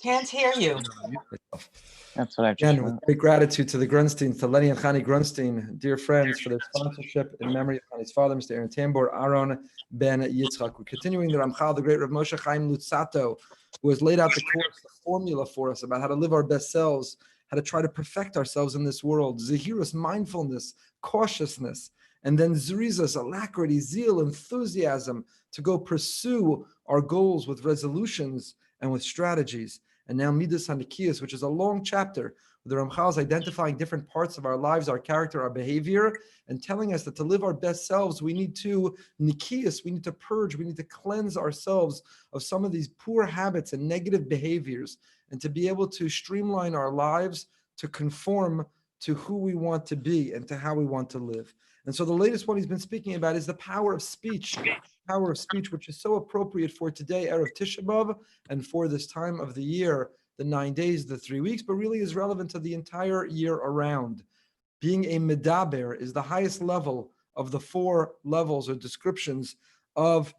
Can't hear you. That's what I've Again, with great gratitude to the Grunsteins, to Lenny and Chani Grunstein, dear friends, for their sponsorship in memory of Chani's father, Mr. Aaron Tambor, Aaron Ben Yitzchak. We're continuing the Ramchal, the great Rav Moshe Chaim Luzzatto, who has laid out the course, the formula for us about how to live our best selves, how to try to perfect ourselves in this world. Zehirus, mindfulness, cautiousness, and then zrizas, alacrity, zeal, enthusiasm to go pursue our goals with resolutions and with strategies. And now Midas HaNikiyas, which is a long chapter where the Ramchal is identifying different parts of our lives, our character, our behavior, and telling us that to live our best selves, we need to Nikiyas, we need to purge, we need to cleanse ourselves of some of these poor habits and negative behaviors, and to be able to streamline our lives to conform to who we want to be and to how we want to live. And so the latest one he's been speaking about is the power of speech, which is so appropriate for today, Erev Tisha B'Av, and for this time of the year, the 9 days, the 3 weeks, but really is relevant to the entire year around. Being a medaber is the highest level of the 4 levels or descriptions of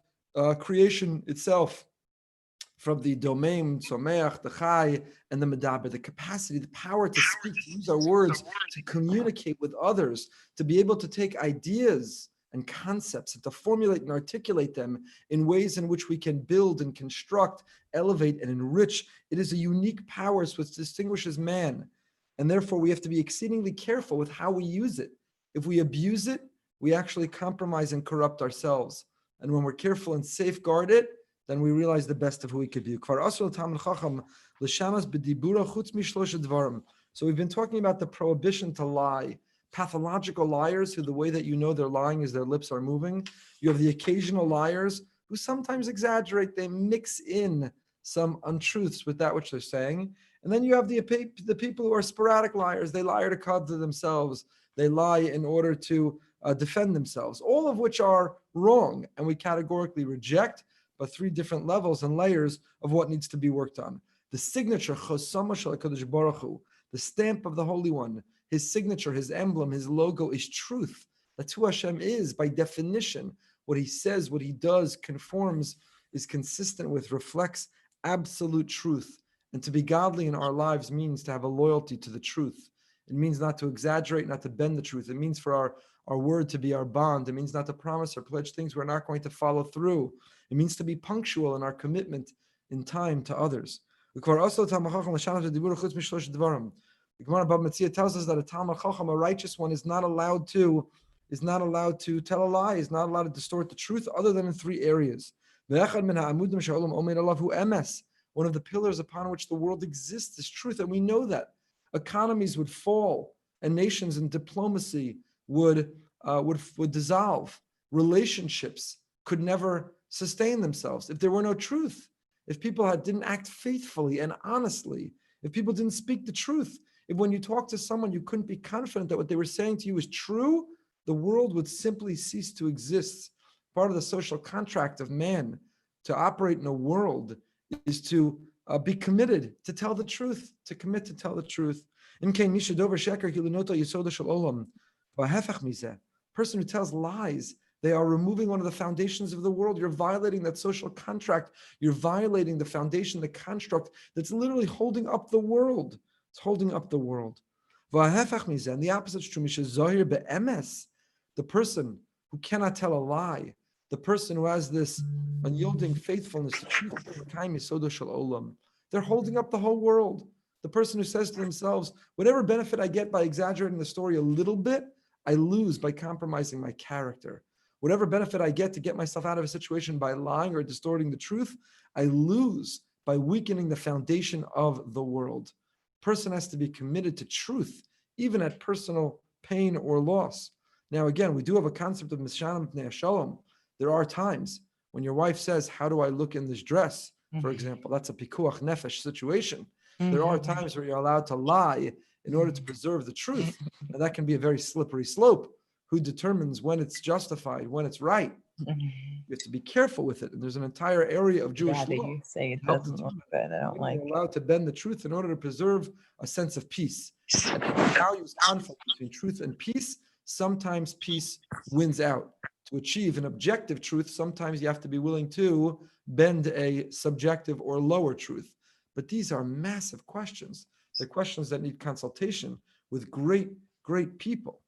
creation itself, from the domain, someach, the chai, and the medaber, the capacity, the power to speak, to use our words, to communicate with others, to be able to take ideas and concepts and to formulate and articulate them in ways in which we can build and construct, elevate and enrich. It is a unique power which distinguishes man. And therefore we have to be exceedingly careful with how we use it. If we abuse it, we actually compromise and corrupt ourselves. And when we're careful and safeguard it, then we realize the best of who we could be. So we've been talking about the prohibition to lie. Pathological liars who the way that you know they're lying is their lips are moving. You have the occasional liars who sometimes exaggerate. They mix in some untruths with that which they're saying. And then you have the people who are sporadic liars. They lie to cover themselves. They lie in order to defend themselves, all of which are wrong. And we categorically reject, but 3 different levels and layers of what needs to be worked on. The signature, the stamp of the Holy One, his signature, his emblem, his logo is truth. That's who Hashem is by definition. What he says, what he does, conforms, is consistent with, reflects absolute truth. And to be godly in our lives means to have a loyalty to the truth. It means not to exaggerate, not to bend the truth. It means for our word to be our bond. It means not to promise or pledge things we're not going to follow through. It means to be punctual in our commitment in time to others. The Gemara Bab Metzia tells us that a Talmid Chacham, a righteous one, is not allowed to tell a lie, is not allowed to distort the truth other than in 3 areas. One of the pillars upon which the world exists is truth, and we know that. Economies would fall, and nations and diplomacy would dissolve. Relationships could never sustain themselves if there were no truth. If people didn't act faithfully and honestly, if people didn't speak the truth, if when you talk to someone you couldn't be confident that what they were saying to you is true, the world would simply cease to exist. Part of the social contract of man to operate in a world is to be committed to tell the truth, to commit to tell the truth. Person who tells lies, they are removing one of the foundations of the world. You're violating that social contract. You're violating the foundation, the construct that's literally holding up the world. It's holding up the world. And the opposite is true. The person who cannot tell a lie, the person who has this unyielding faithfulness to truth, they're holding up the whole world. The person who says to themselves, whatever benefit I get by exaggerating the story a little bit, I lose by compromising my character. Whatever benefit I get to get myself out of a situation by lying or distorting the truth, I lose by weakening the foundation of the world. Person has to be committed to truth, even at personal pain or loss. Now, again, we do have a concept of Mishanim Pnei Shalom. There are times when your wife says, how do I look in this dress? For example, that's a pikuach nefesh situation. There are times where you're allowed to lie in order to preserve the truth. And that can be a very slippery slope. who determines when it's justified, when it's right. You have to be careful with it. And there's an entire area of Jewish Rather law. you say it Help doesn't look determine good. I don't when like you're it. allowed to bend the truth in order to preserve a sense of peace. And if the value is conflict between truth and peace, sometimes peace wins out. To achieve an objective truth, sometimes you have to be willing to bend a subjective or lower truth. But these are massive questions. They're questions that need consultation with great, great people.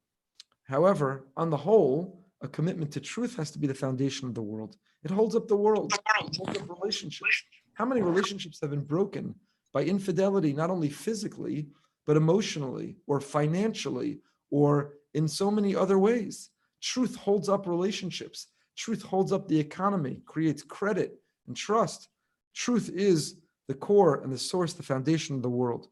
However, on the whole, a commitment to truth has to be the foundation of the world. It holds up the world. It holds up relationships. How many relationships have been broken by infidelity, not only physically, but emotionally or financially or in so many other ways? Truth holds up relationships. Truth holds up the economy, creates credit and trust. Truth is the core and the source, the foundation of the world.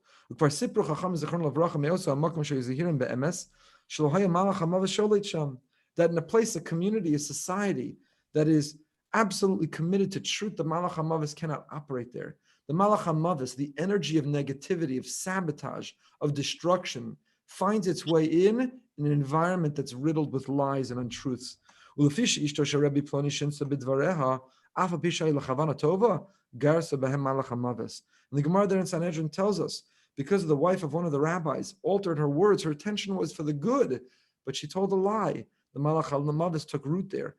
That in a place, a community, a society that is absolutely committed to truth, the Malach HaMavis cannot operate there. The Malach HaMavis, the energy of negativity, of sabotage, of destruction, finds its way in an environment that's riddled with lies and untruths. And the Gemara there in Sanhedrin tells us, because the wife of one of the rabbis altered her words, her intention was for the good, but she told a lie. The Malach HaMavis took root there.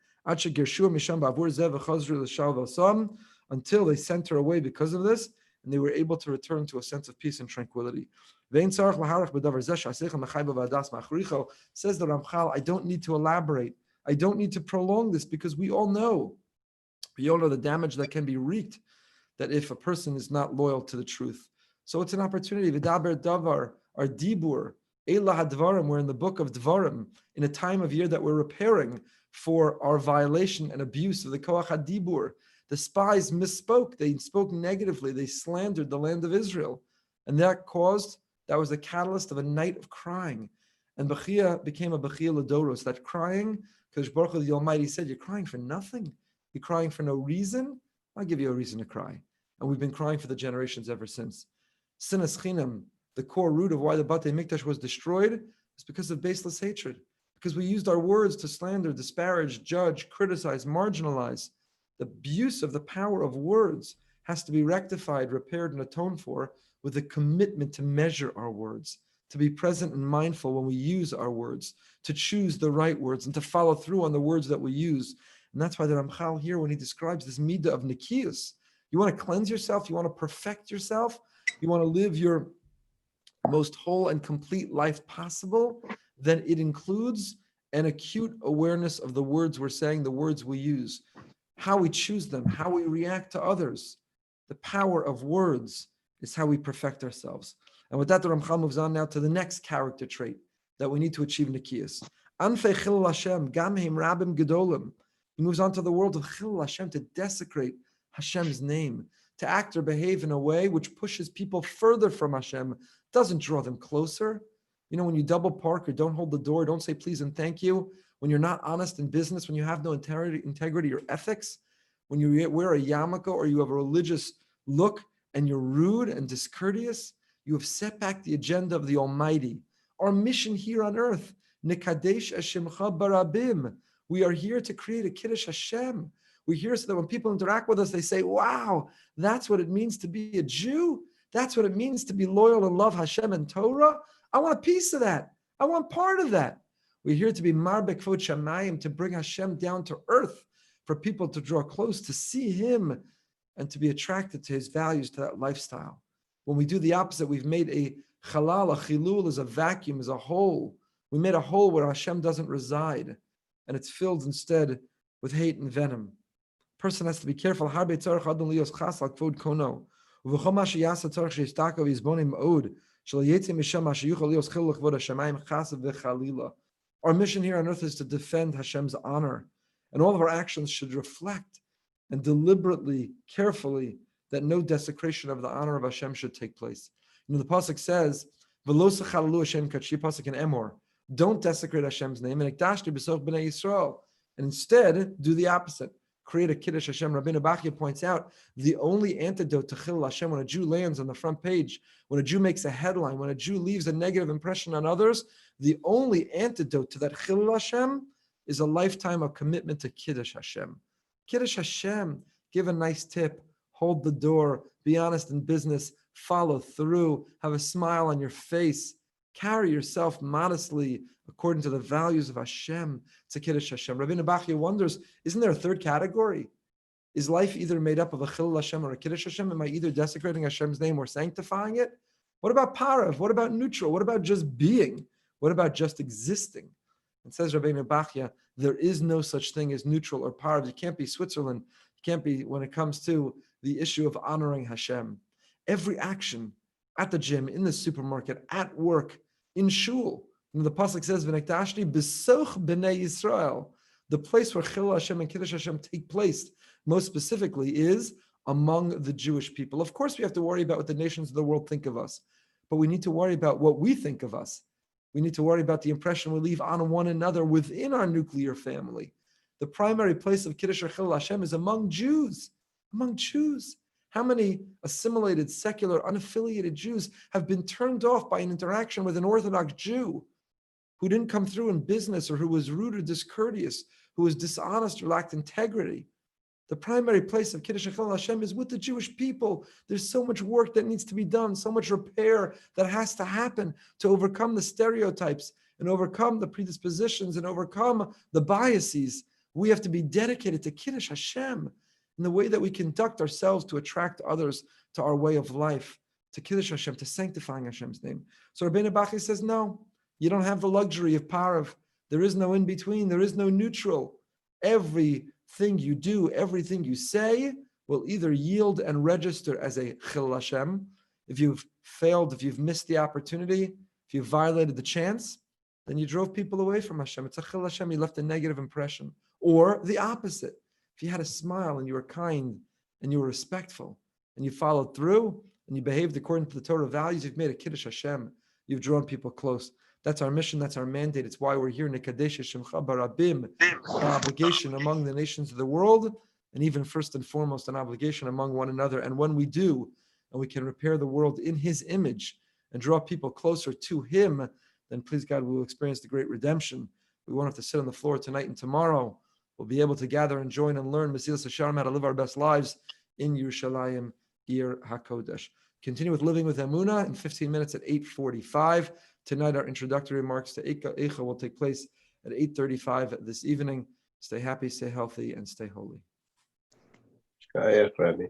Until they sent her away because of this, and they were able to return to a sense of peace and tranquility. Says the Ramchal, I don't need to elaborate. I don't need to prolong this because we all know the damage that can be wreaked that if a person is not loyal to the truth. So it's an opportunity. V'daber davar, our dibur, Elah hadvarim, we're in the book of Dvarim, in a time of year that we're repairing for our violation and abuse of the Koach HaDibur. The spies misspoke. They spoke negatively. They slandered the land of Israel. And that was the catalyst of a night of crying. And Bechia became a Bechia Ladoros. That crying, because Baruch Hu, the Almighty said, you're crying for nothing. You're crying for no reason. I'll give you a reason to cry. And we've been crying for the generations ever since. Sinas Chinam, the core root of why the Batei Mikdash was destroyed, is because of baseless hatred. Because we used our words to slander, disparage, judge, criticize, marginalize. The abuse of the power of words has to be rectified, repaired, and atoned for with a commitment to measure our words, to be present and mindful when we use our words, to choose the right words, and to follow through on the words that we use. And that's why the Ramchal here, when he describes this midah of Nikius, you want to cleanse yourself, you want to perfect yourself, you want to live your most whole and complete life possible, then it includes an acute awareness of the words we're saying, the words we use, how we choose them, how we react to others. The power of words is how we perfect ourselves. And with that, the Ramchal moves on now to the next character trait that we need to achieve Nikias. Anfei Chilul Hashem, Gamheim Rabim Gedolim. He moves on to the world of Chilul Hashem, to desecrate Hashem's name, to act or behave in a way which pushes people further from Hashem, doesn't draw them closer. You know, when you double park or don't hold the door, don't say please and thank you, when you're not honest in business, when you have no integrity or ethics, when you wear a yarmulke or you have a religious look and you're rude and discourteous, you have set back the agenda of the Almighty. Our mission here on earth, Nekadesh Hashemcha Barabim. We are here to create a Kiddush Hashem. We're here so that when people interact with us, they say, wow, that's what it means to be a Jew. That's what it means to be loyal and love Hashem and Torah. I want a piece of that. I want part of that. We're here to be Marbek Kvod Shamayim, to bring Hashem down to earth, for people to draw close, to see Him, and to be attracted to His values, to that lifestyle. When we do the opposite, we've made a chalal, a chilul, as a vacuum, as a hole. We made a hole where Hashem doesn't reside, and it's filled instead with hate and venom. Person has to be careful. Our mission here on earth is to defend Hashem's honor, and all of our actions should reflect and deliberately, carefully, that no desecration of the honor of Hashem should take place. You know, the pasuk says, pasuk in Emor, don't desecrate Hashem's name, and instead do the opposite. create a Kiddush Hashem. Rabbeinu Bachya points out the only antidote to Chillul Hashem, when a Jew lands on the front page, when a Jew makes a headline, when a Jew leaves a negative impression on others, the only antidote to that Chillul Hashem is a lifetime of commitment to Kiddush Hashem. Kiddush Hashem, give a nice tip, hold the door, be honest in business, follow through, have a smile on your face, carry yourself modestly according to the values of Hashem. It's a Kiddush Hashem. Rabbeinu Bachya wonders, isn't there a third category? Is life either made up of a Chillul Hashem or a Kiddush Hashem? Am I either desecrating Hashem's name or sanctifying it? What about Parav? What about neutral? What about just being? What about just existing? And says Rabbeinu Bachya, there is no such thing as neutral or Parav. You can't be Switzerland. You can't be when it comes to the issue of honoring Hashem. Every action at the gym, in the supermarket, at work, in shul. And the pasuk says, "V'nektashni b'soch b'nei Yisrael." The place where Chillul Hashem and Kiddush Hashem take place, most specifically, is among the Jewish people. Of course, we have to worry about what the nations of the world think of us, but we need to worry about what we think of us. We need to worry about the impression we leave on one another within our nuclear family. The primary place of Kiddush or Chillul Hashem is among Jews. Among Jews. How many assimilated, secular, unaffiliated Jews have been turned off by an interaction with an Orthodox Jew who didn't come through in business, or who was rude or discourteous, who was dishonest or lacked integrity? The primary place of Kiddush Chillul Hashem is with the Jewish people. There's so much work that needs to be done, so much repair that has to happen to overcome the stereotypes and overcome the predispositions and overcome the biases. We have to be dedicated to Kiddush Hashem in the way that we conduct ourselves to attract others to our way of life, to Kiddush Hashem, to sanctifying Hashem's name. So Rabbeinu Bachya says, no, you don't have the luxury of Parav. There is no in-between. There is no neutral. Everything you do, everything you say will either yield and register as a Chillul Hashem. If you've failed, if you've missed the opportunity, if you've violated the chance, then you drove people away from Hashem. It's a Chillul Hashem. You left a negative impression. Or the opposite. If you had a smile and you were kind and you were respectful and you followed through and you behaved according to the Torah values, you've made a Kiddush Hashem. You've drawn people close. That's our mission. That's our mandate. It's why we're here. Nekadesh Shemcha Barabim, an obligation among the nations of the world, and even first and foremost, an obligation among one another. And when we do, and we can repair the world in His image and draw people closer to Him, then please God, we will experience the great redemption. We won't have to sit on the floor tonight and tomorrow. We'll be able to gather and join and learn Mesillas Yesharim, how to live our best lives in Yerushalayim, Ir HaKodesh. Continue with Living with Emunah in 15 minutes at 8:45. Tonight, our introductory remarks to Eicha will take place at 8:35 this evening. Stay happy, stay healthy, and stay holy. Rabbi.